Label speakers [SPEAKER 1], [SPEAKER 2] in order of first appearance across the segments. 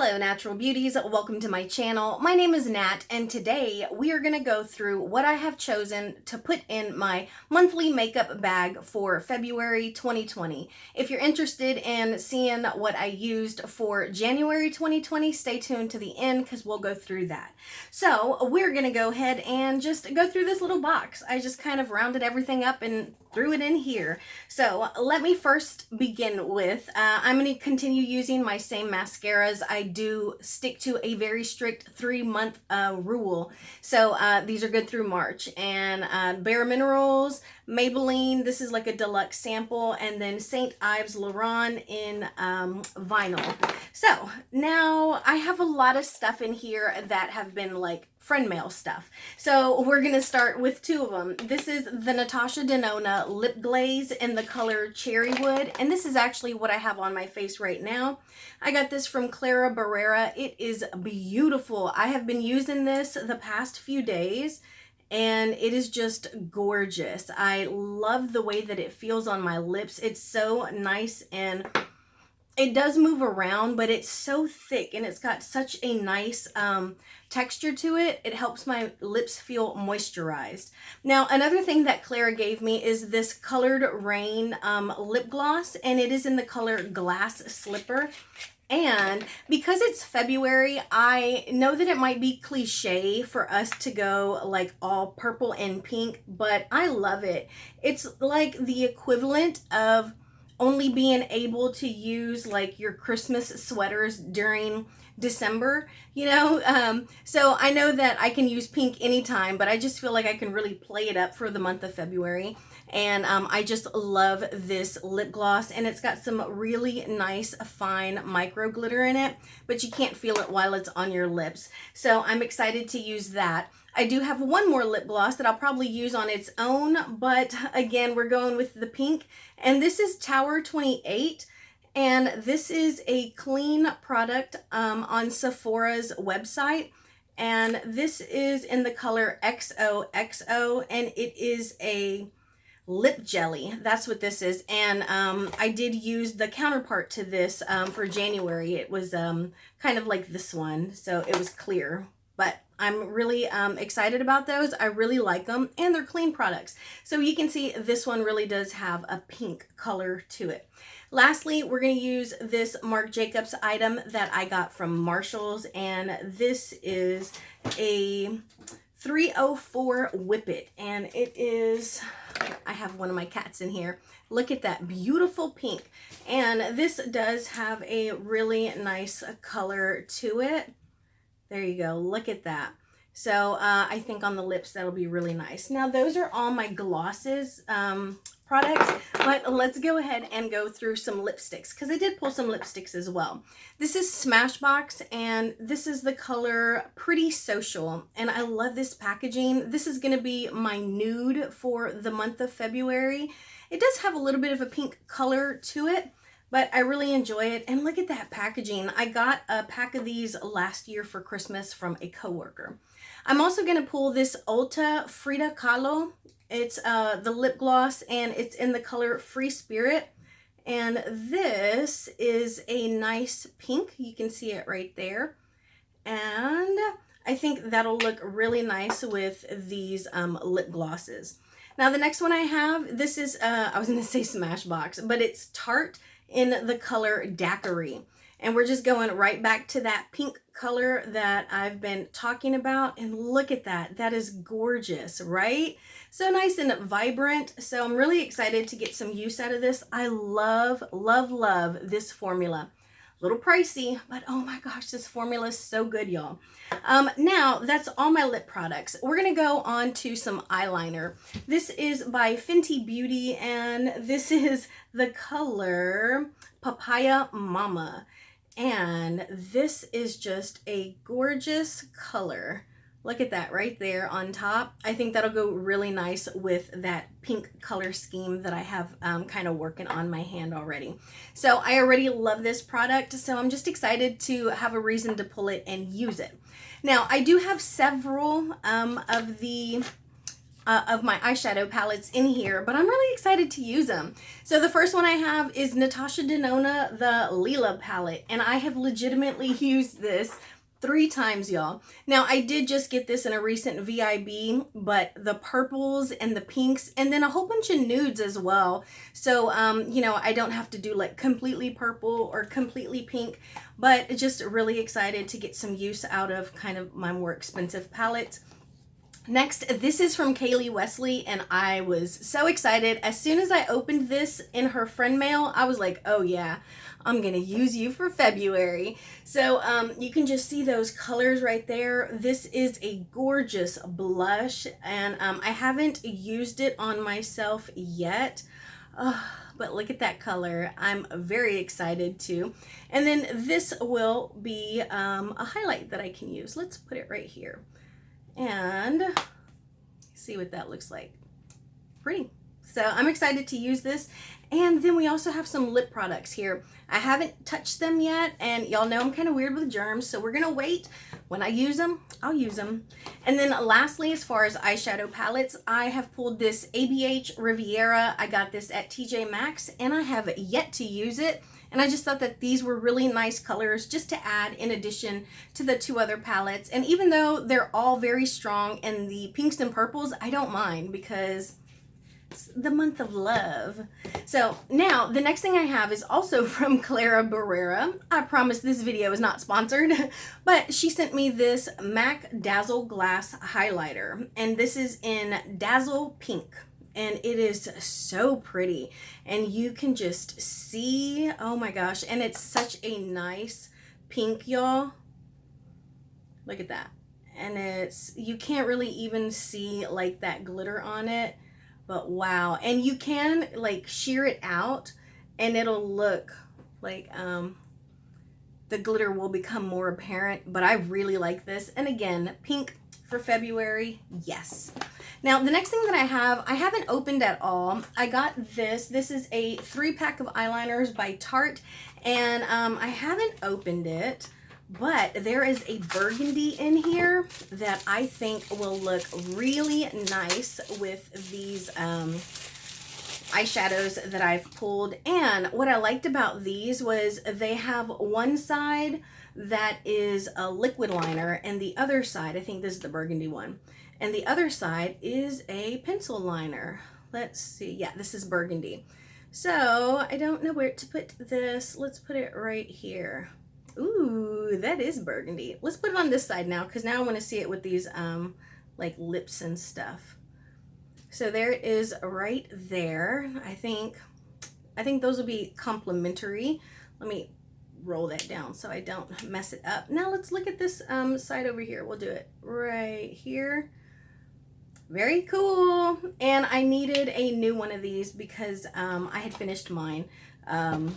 [SPEAKER 1] Hello natural beauties, welcome to my channel. My name is Nat and today we are going to go through what I have chosen to put in my monthly makeup bag for February 2020. If you're interested in seeing what I used for January 2020, stay tuned to the end because we'll go through that. So we're going to go ahead and just go through this little box. I just kind of rounded everything up and threw it in here. So let me first begin with, I'm going to continue using my same mascaras. I do stick to a very strict 3-month rule. So these are good through March. And Bare Minerals, Maybelline, this is like a deluxe sample, and then St. Ives Laurent in vinyl. So now I have a lot of stuff in here that have been like friend mail stuff. So we're going to start with two of them. This is the Natasha Denona Lip Glaze in the color Cherry Wood. And this is actually what I have on my face right now. I got this from Clara Barrera. It is beautiful. I have been using this the past few days and it is just gorgeous. I love the way that it feels on my lips. It's so nice and it does move around, but it's so thick and it's got such a nice texture to it. It helps my lips feel moisturized. Now, another thing that Clara gave me is this Colored Rain lip gloss, and it is in the color Glass Slipper. And because it's February, I know that it might be cliche for us to go like all purple and pink, but I love it. It's like the equivalent of only being able to use like your Christmas sweaters during December, you know? So I know that I can use pink anytime, but I just feel like I can really play it up for the month of February. And I just love this lip gloss, and it's got some really nice fine micro glitter in it, but you can't feel it while it's on your lips. So I'm excited to use that. I do have one more lip gloss that I'll probably use on its own, but again, we're going with the pink, and this is Tower 28, and this is a clean product on Sephora's website, and this is in the color XOXO, and it is a lip jelly. That's what this is. And I did use the counterpart to this for January. It was kind of like this one, so it was clear, but I'm really excited about those. I really like them, and they're clean products. So you can see this one really does have a pink color to it. Lastly, we're going to use this Marc Jacobs item that I got from Marshalls, and this is a 304 Whippet, and it is, I have one of my cats in here. Look at that beautiful pink, and this does have a really nice color to it. There you go. Look at that. So I think on the lips that'll be really nice. Now those are all my glosses products, but let's go ahead and go through some lipsticks because I did pull some lipsticks as well. This is Smashbox, and this is the color Pretty Social, and I love this packaging. This is going to be my nude for the month of February. It does have a little bit of a pink color to it, but I really enjoy it. And look at that packaging. I got a pack of these last year for Christmas from a coworker. I'm also going to pull this Ulta Frida Kahlo. It's the lip gloss, and it's in the color Free Spirit. And this is a nice pink. You can see it right there. And I think that'll look really nice with these lip glosses. Now the next one I have, this is, I was going to say Smashbox, but it's Tarte in the color Daiquiri. And we're just going right back to that pink color that I've been talking about. And look at that. That is gorgeous, right? So nice and vibrant. So I'm really excited to get some use out of this. I love, love, love this formula. A little pricey, but oh my gosh, this formula is so good, y'all. Now, that's all my lip products. We're going to go on to some eyeliner. This is by Fenty Beauty, and this is the color Papaya Mama. And this is just a gorgeous color. Look at that right there on top. I think that'll go really nice with that pink color scheme that I have kind of working on my hand already. So I already love this product, so I'm just excited to have a reason to pull it and use it. Now, I do have several of the of my eyeshadow palettes in here, but I'm really excited to use them. So the first one I have is Natasha Denona, the Lila palette, and I have legitimately used this 3 times, y'all. Now, I did just get this in a recent VIB, but the purples and the pinks, and then a whole bunch of nudes as well. So, you know, I don't have to do like completely purple or completely pink, but just really excited to get some use out of kind of my more expensive palettes. Next, this is from Kaylee Wesley, and I was so excited. As soon as I opened this in her friend mail, I was like, oh yeah, I'm gonna use you for February. So you can just see those colors right there. This is a gorgeous blush, and I haven't used it on myself yet. But look at that color. I'm very excited to. And then this will be a highlight that I can use. Let's put it right here and see what that looks like. Pretty. So I'm excited to use this. And then we also have some lip products here. I haven't touched them yet, and y'all know I'm kind of weird with germs, so we're gonna wait. When I use them, I'll use them. And then lastly, as far as eyeshadow palettes, I have pulled this ABH Riviera. I got this at TJ Maxx, and I have yet to use it. And I just thought that these were really nice colors just to add in addition to the 2 other palettes. And even though they're all very strong in the pinks and purples, I don't mind because it's the month of love. So now the next thing I have is also from Clara Barrera. I promise this video is not sponsored, but she sent me this MAC Dazzle Glass Highlighter. And this is in Dazzle Pink. And it is so pretty, and you can just see, oh my gosh, and it's such a nice pink, y'all. Look at that. And it's, you can't really even see like that glitter on it, but wow. And you can like shear it out and it'll look like the glitter will become more apparent, but I really like this. And again, pink for February, yes. Now, the next thing that I haven't opened at all. I got this. This is a 3-pack of eyeliners by Tarte, and I haven't opened it, but there is a burgundy in here that I think will look really nice with these eyeshadows that I've pulled. And what I liked about these was they have one side that is a liquid liner, and the other side, I think this is the burgundy one, and the other side is a pencil liner. Let's see. Yeah, this is burgundy. So I don't know where to put this. Let's put it right here. Ooh, that is burgundy. Let's put it on this side now, because now I want to see it with these like lips and stuff. So there it is right there. I think those will be complementary. Let me roll that down so I don't mess it up. Now let's look at this side over here. We'll do it right here. Very cool. And I needed a new one of these because I had finished mine. And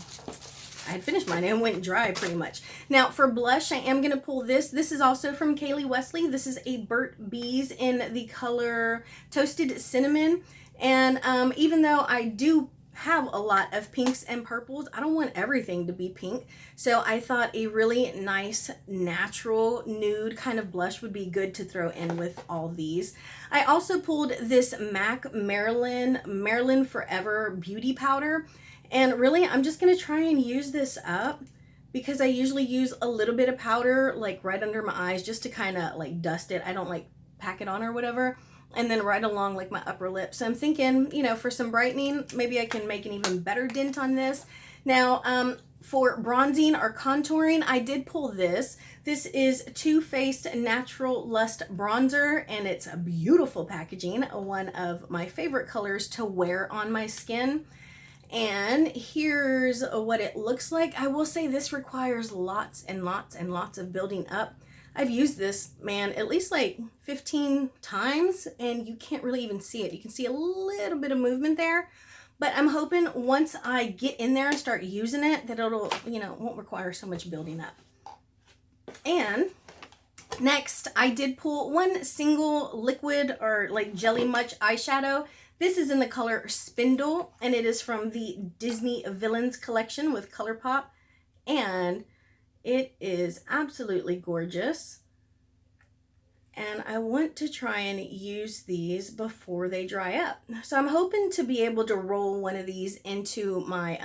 [SPEAKER 1] it went dry pretty much. Now for blush, I am going to pull this. This is also from Kaylee Wesley. This is a Burt's Bees in the color Toasted Cinnamon. And even though I do have a lot of pinks and purples, I don't want everything to be pink. So I thought a really nice natural nude kind of blush would be good to throw in with all these. I also pulled this MAC Marilyn Forever Beauty Powder. And really, I'm just going to try and use this up because I usually use a little bit of powder like right under my eyes just to kind of like dust it. I don't like pack it on or whatever. And then right along like my upper lip. So I'm thinking, you know, for some brightening, maybe I can make an even better dent on this. Now, for bronzing or contouring, I did pull this. This is Too Faced Natural Lust Bronzer, and it's a beautiful packaging. One of my favorite colors to wear on my skin. And here's what it looks like. I will say this requires lots and lots and lots of building up. I've used this, man, at least like 15 times, and you can't really even see it. You can see a little bit of movement there, but I'm hoping once I get in there and start using it, that it'll, you know, won't require so much building up. And next, I did pull one single liquid or like Jelly Much eyeshadow. This is in the color Spindle, and it is from the Disney Villains collection with ColourPop, and it is absolutely gorgeous. and I want to try and use these before they dry up. So I'm hoping to be able to roll one of these into my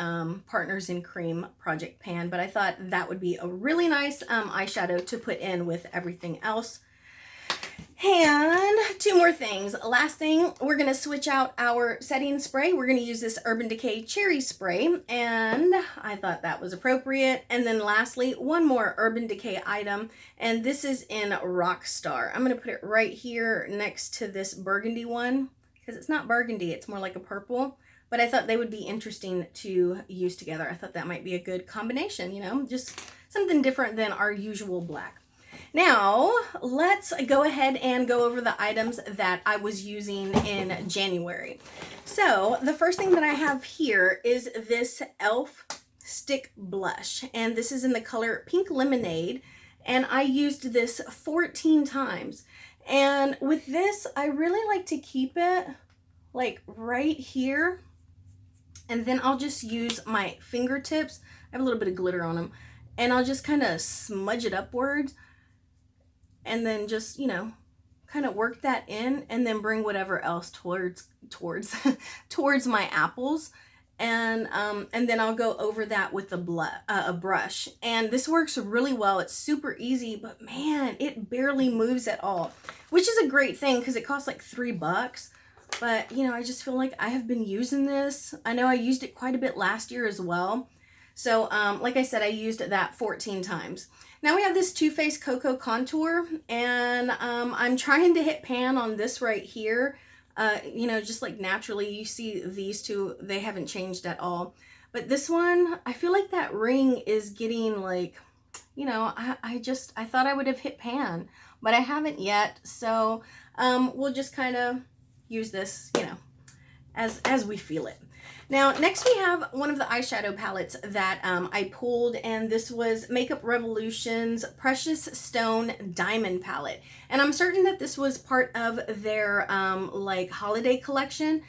[SPEAKER 1] Partners in Cream project pan, but I thought that would be a really nice eyeshadow to put in with everything else. And two more things. Last thing, we're going to switch out our setting spray. We're going to use this Urban Decay Cherry Spray, and I thought that was appropriate. And then lastly, one more Urban Decay item, and this is in Rockstar. I'm going to put it right here next to this burgundy one, because it's not burgundy, it's more like a purple. But I thought they would be interesting to use together. I thought that might be a good combination, you know, just something different than our usual black. Now, let's go ahead and go over the items that I was using in January. So, the first thing that I have here is this e.l.f. stick blush, and this is in the color Pink Lemonade, and I used this 14 times. And with this, I really like to keep it like right here, and then I'll just use my fingertips. I have a little bit of glitter on them, and I'll just kind of smudge it upwards, and then just, you know, kind of work that in, and then bring whatever else towards towards my apples, and then I'll go over that with a brush. And this works really well. It's super easy, but man, it barely moves at all, which is a great thing because it costs like $3. But you know, I just feel like I have been using this. I know I used it quite a bit last year as well. So like I said, I used that 14 times. Now we have this Too Faced Cocoa Contour, and I'm trying to hit pan on this right here. You know, just like naturally, you see these two, they haven't changed at all. But this one, I feel like that ring is getting like, you know, I thought I would have hit pan, but I haven't yet. So we'll just kind of use this, you know, as we feel it. Now, next we have one of the eyeshadow palettes that I pulled, and this was Makeup Revolution's Precious Stone Diamond Palette. And I'm certain that this was part of their like holiday collection.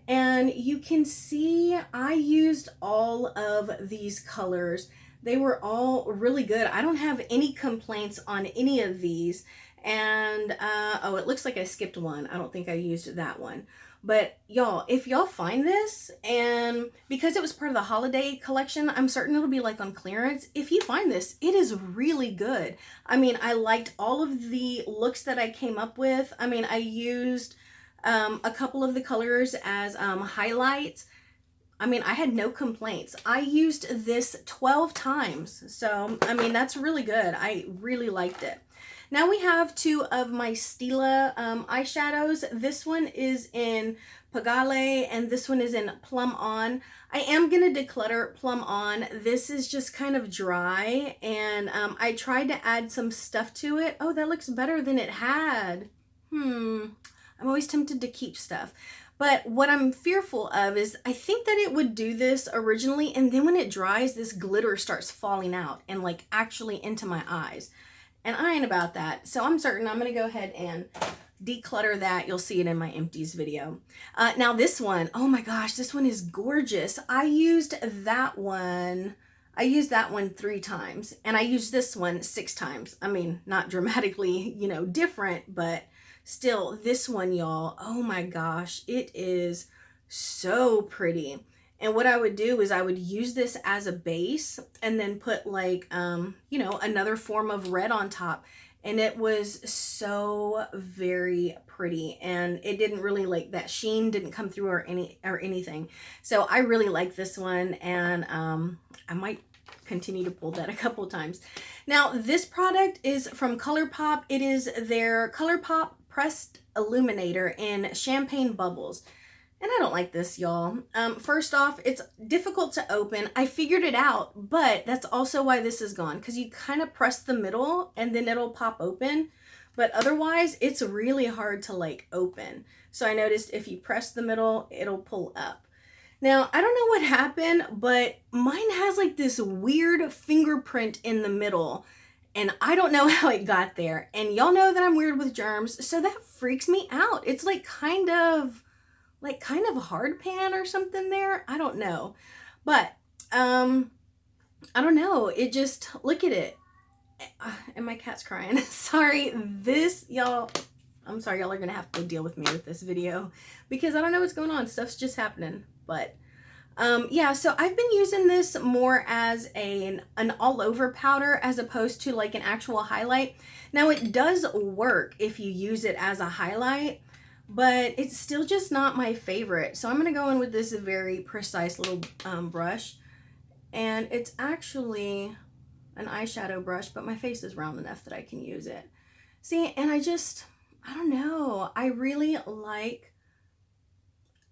[SPEAKER 1] And you can see I used all of these colors. They were all really good. I don't have any complaints on any of these. And, oh, it looks like I skipped one. I don't think I used that one. But y'all, if y'all find this, and because it was part of the holiday collection, I'm certain it'll be like on clearance. If you find this, it is really good. I mean, I liked all of the looks that I came up with. I mean, I used a couple of the colors as highlights. I mean, I had no complaints. I used this 12 times. So, I mean, that's really good. I really liked it. Now we have two of my Stila eyeshadows. This one is in Pagale, and this one is in Plum On. I am going to declutter Plum On. This is just kind of dry, and I tried to add some stuff to it. Oh, that looks better than it had. I'm always tempted to keep stuff. But what I'm fearful of is I think that it would do this originally, and then when it dries, this glitter starts falling out and like actually into my eyes. And I ain't about that. So I'm certain I'm going to go ahead and declutter that. You'll see it in my empties video. Now this one, oh my gosh, this one is gorgeous. I used that one 3 times, and I used this one 6 times. I mean, not dramatically, you know, different, but still, this one, y'all, oh my gosh, it is so pretty. And what I would do is I would use this as a base and then put like, you know, another form of red on top. And it was so very pretty, and it didn't really like that sheen didn't come through or anything. So I really like this one, and I might continue to pull that a couple times. Now this product is from ColourPop. It is their ColourPop Pressed Illuminator in Champagne Bubbles. And I don't like this, y'all. First off, it's difficult to open. I figured it out, but that's also why this is gone, because you kind of press the middle and then it'll pop open. But otherwise, it's really hard to like open. So I noticed if you press the middle, it'll pull up. Now, I don't know what happened, but mine has like this weird fingerprint in the middle, and I don't know how it got there. And y'all know that I'm weird with germs, so that freaks me out. It's like kind of a hard pan or something there. I don't know. But I don't know. It just, look at it. Am my cat's crying. Sorry, y'all, I'm sorry, y'all are gonna have to deal with me with this video because I don't know what's going on. Stuff's just happening. But yeah, so I've been using this more as an all over powder as opposed to like an actual highlight. Now it does work if you use it as a highlight, but it's still just not my favorite. So I'm gonna go in with this very precise little brush, and it's actually an eyeshadow brush, but my face is round enough that I can use it. See, and I don't know, I really like,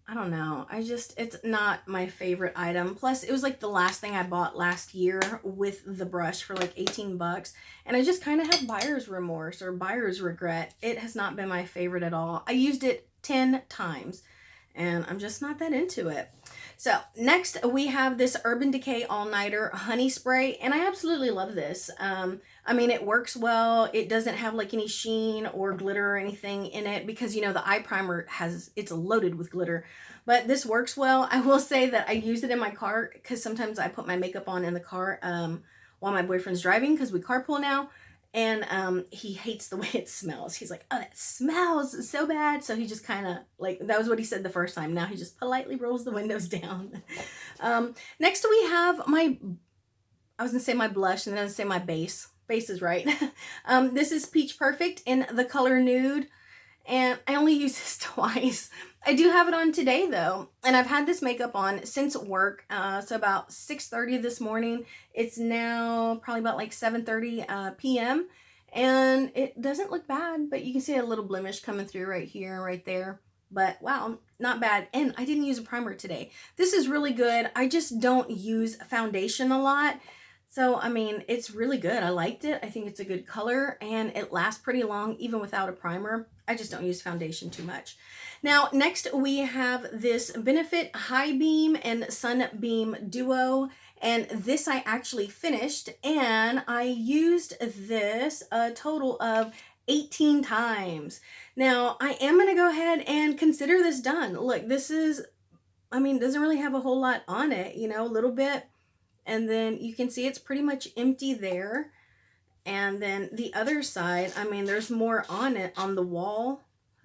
[SPEAKER 1] I don't know, it's not my favorite item. Plus, it was like the last thing I bought last year with the brush for like 18 bucks. And I just kind of have buyer's remorse or buyer's regret. It has not been my favorite at all. I used it 10 times and I'm just not that into it. So next we have this Urban Decay All Nighter Honey Spray, and I absolutely love this. I mean, it works well. It doesn't have like any sheen or glitter or anything in it because, you know, the eye primer it's loaded with glitter, but this works well. I will say that I use it in my car because sometimes I put my makeup on in the car while my boyfriend's driving because we carpool now. And he hates the way it smells. He's like, oh, it smells so bad. So he just kind of like, that was what he said the first time. Now he just politely rolls the windows down. Next we have I was gonna say my blush and then I was gonna say my base. Base is right. This is Peach Perfect in the color Nude. And I only use this twice. I do have it on today though, and I've had this makeup on since work, so about 6:30 this morning. It's now probably about like 7:30 p.m. and it doesn't look bad, but you can see a little blemish coming through right here and right there. But wow, not bad. And I didn't use a primer today. This is really good. I just don't use foundation a lot. So, I mean, it's really good. I liked it. I think it's a good color and it lasts pretty long even without a primer. I just don't use foundation too much. Now, next we have this Benefit High Beam and Sunbeam Duo. And this I actually finished and I used this a total of 18 times. Now, I am going to go ahead and consider this done. Look, this is, I mean, doesn't really have a whole lot on it, you know, a little bit. And then you can see it's pretty much empty there. And then the other side, I mean, there's more on it on the wall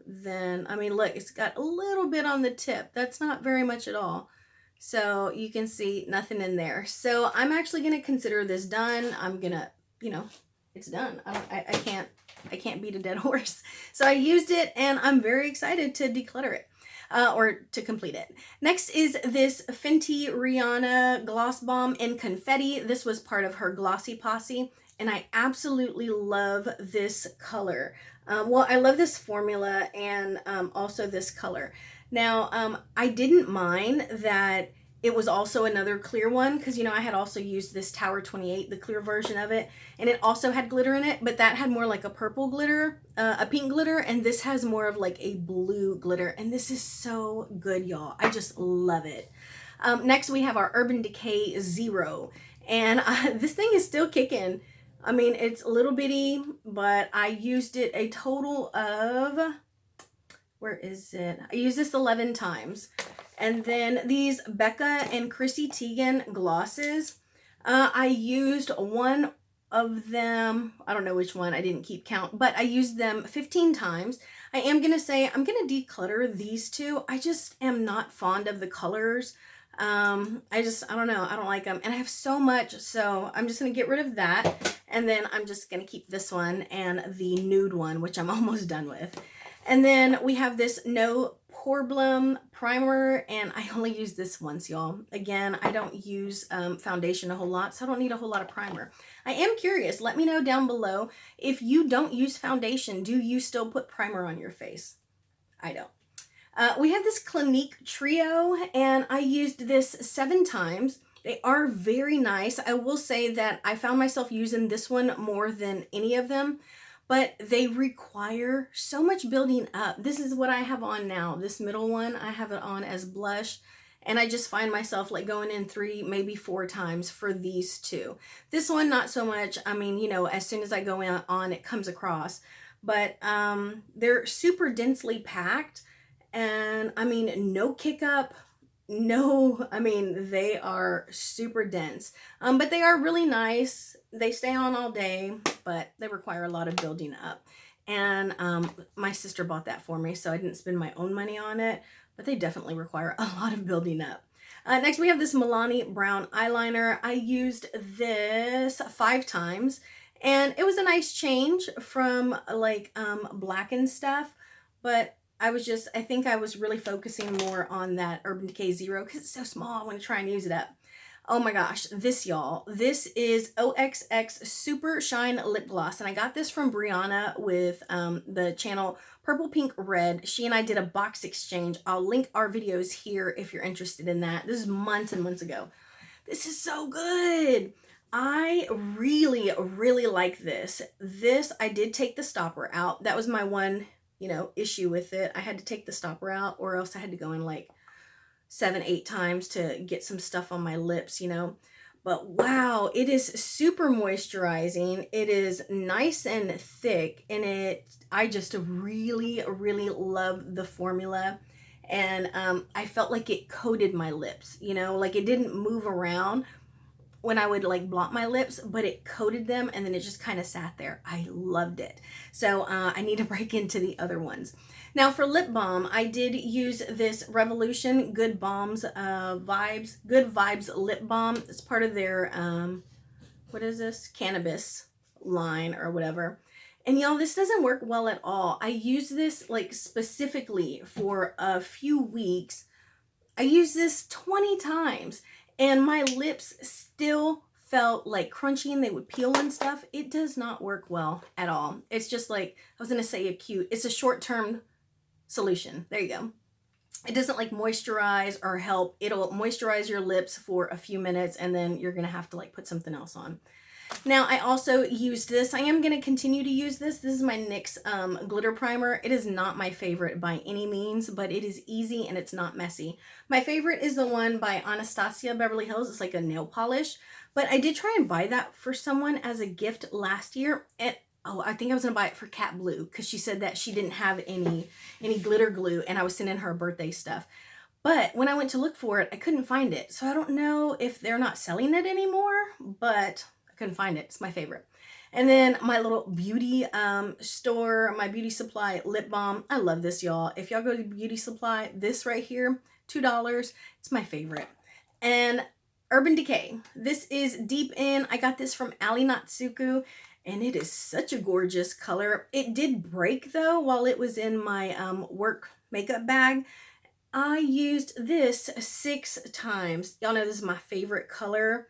[SPEAKER 1] than, I mean, look, it's got a little bit on the tip. That's not very much at all. So you can see nothing in there. So I'm actually going to consider this done. I'm going to, you know, it's done. I can't beat a dead horse. So I used it and I'm very excited to declutter it. Or to complete it. Next is this Fenty Rihanna Gloss Bomb in Confetti. This was part of her Glossy Posse, and I absolutely love this color. Well, I love this formula and also this color. Now, I didn't mind that it was also another clear one because, you know, I had also used this Tower 28, the clear version of it, and it also had glitter in it, but that had more like a purple glitter, a pink glitter, and this has more of like a blue glitter, and this is so good, y'all. I just love it. Next, we have our Urban Decay Zero, and this thing is still kicking. I mean, it's a little bitty, but I used it a total of, where is it? I used this 11 times. And then these Becca and Chrissy Teigen glosses. I used one of them. I don't know which one. I didn't keep count, but I used them 15 times. I am going to say I'm going to declutter these two. I just am not fond of the colors. I don't know. I don't like them. And I have so much, so I'm just going to get rid of that. And then I'm just going to keep this one and the nude one, which I'm almost done with. And then we have this No Problem primer, and I only use this once, y'all. Again, I don't use foundation a whole lot, so I don't need a whole lot of primer. I am curious. Let me know down below if you don't use foundation, do you still put primer on your face? I don't. We have this Clinique Trio, and I used this 7 times. They are very nice. I will say that I found myself using this one more than any of them, but they require so much building up. This is what I have on now. This middle one, I have it on as blush, and I just find myself like going in 3, maybe 4 times for these two. This one, not so much. I mean, you know, as soon as I go on, it comes across, but they're super densely packed, and I mean, no kick up, no, I mean, they are super dense, but they are really nice. They stay on all day, but they require a lot of building up. And my sister bought that for me, so I didn't spend my own money on it, but they definitely require a lot of building up. Next, we have this Milani brown eyeliner. I used this 5 times, and it was a nice change from like black and stuff, but I think I was really focusing more on that Urban Decay Zero because it's so small. I want to try and use it up. Oh my gosh, this y'all, this is OXX Super Shine Lip Gloss, and I got this from Brianna with the channel Purple Pink Red. She and I did a box exchange. I'll link our videos here if you're interested in that. This is months and months ago. This is so good. I really, really like this. This, I did take the stopper out. That was my one, issue with it. I had to take the stopper out or else I had to go in like 7, 8 times to get some stuff on my lips. But wow, it is super moisturizing. It is nice and thick, and I just really, really love the formula. And I felt like it coated my lips, like it didn't move around when I would like blot my lips, but it coated them and then it just kind of sat there. I loved it. So I need to break into the other ones. Now for lip balm, I did use this Revolution Good Vibes lip balm. It's part of their, what is this? Cannabis line or whatever. And y'all, this doesn't work well at all. I used this like specifically for a few weeks. I used this 20 times and my lips still felt like crunchy and they would peel and stuff. It does not work well at all. It's just like, I was going to say acute. It's a short-term solution. There you go. It doesn't like moisturize or help. It'll moisturize your lips for a few minutes and then you're going to have to like put something else on. Now, I also used this. I am going to continue to use this. This is my NYX glitter primer. It is not my favorite by any means, but it is easy and it's not messy. My favorite is the one by Anastasia Beverly Hills. It's like a nail polish, but I did try and buy that for someone as a gift last year. And I think I was going to buy it for Cat Blue because she said that she didn't have any glitter glue and I was sending her birthday stuff. But when I went to look for it, I couldn't find it. So I don't know if they're not selling it anymore, but couldn't find it. It's my favorite. And then my little beauty store, my Beauty Supply lip balm. I love this, y'all. If y'all go to Beauty Supply, this right here, $2. It's my favorite. And Urban Decay. This is Deep In. I got this from Ali Natsuku, and it is such a gorgeous color. It did break though while it was in my work makeup bag. I used this 6 times. Y'all know this is my favorite color.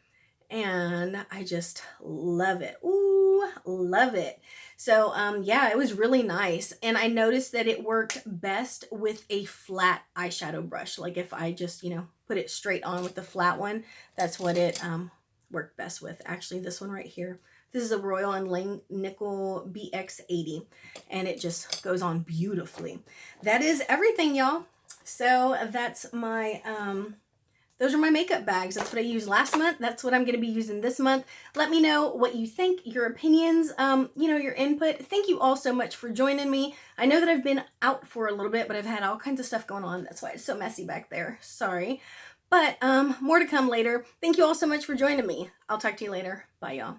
[SPEAKER 1] And I just love it. Ooh, love it. So yeah, it was really nice. And I noticed that it worked best with a flat eyeshadow brush. Like if I just, put it straight on with the flat one, that's what it worked best with. Actually, this one right here. This is a Royal and Nickel BX80. And it just goes on beautifully. That is everything, y'all. So that's my... those are my makeup bags. That's what I used last month. That's what I'm going to be using this month. Let me know what you think, your opinions, your input. Thank you all so much for joining me. I know that I've been out for a little bit, but I've had all kinds of stuff going on. That's why it's so messy back there. Sorry. But more to come later. Thank you all so much for joining me. I'll talk to you later. Bye, y'all.